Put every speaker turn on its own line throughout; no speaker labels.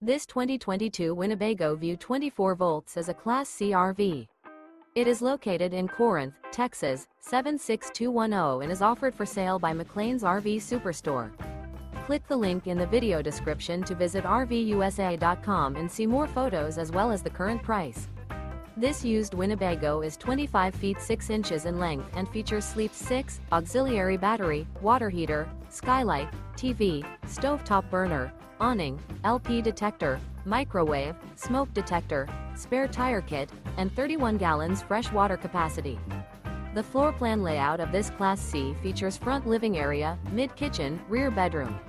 This 2022 Winnebago View 24 volts is a Class C RV. It is located in Corinth, Texas, 76210 and is offered for sale by McClain's RV Superstore. Click the link in the video description to visit RVUSA.com and see more photos as well as the current price. This used Winnebago is 25 feet 6 inches in length and features sleep 6, auxiliary battery, water heater, skylight, TV, stovetop burner, awning, LP detector, microwave, smoke detector, spare tire kit, and 31 gallons fresh water capacity. The floor plan layout of this Class C features front living area, mid-kitchen, rear bedroom.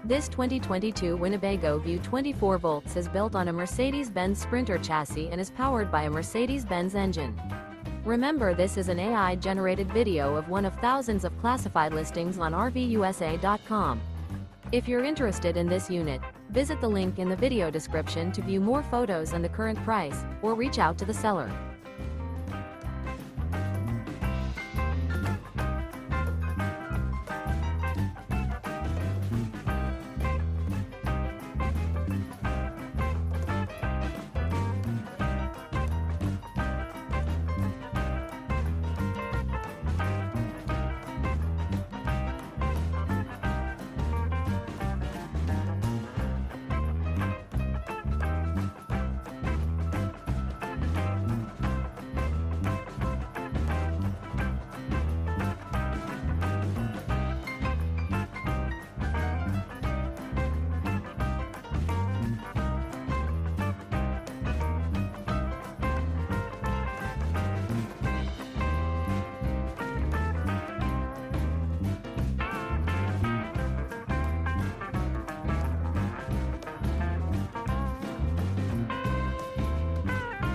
This 2022 Winnebago View 24 volts is built on a Mercedes-Benz Sprinter chassis and is powered by a Mercedes-Benz engine. Remember, this is an AI-generated video of one of thousands of classified listings on RVUSA.com. If you're interested in this unit, visit the link in the video description to view more photos and the current price, or reach out to the seller.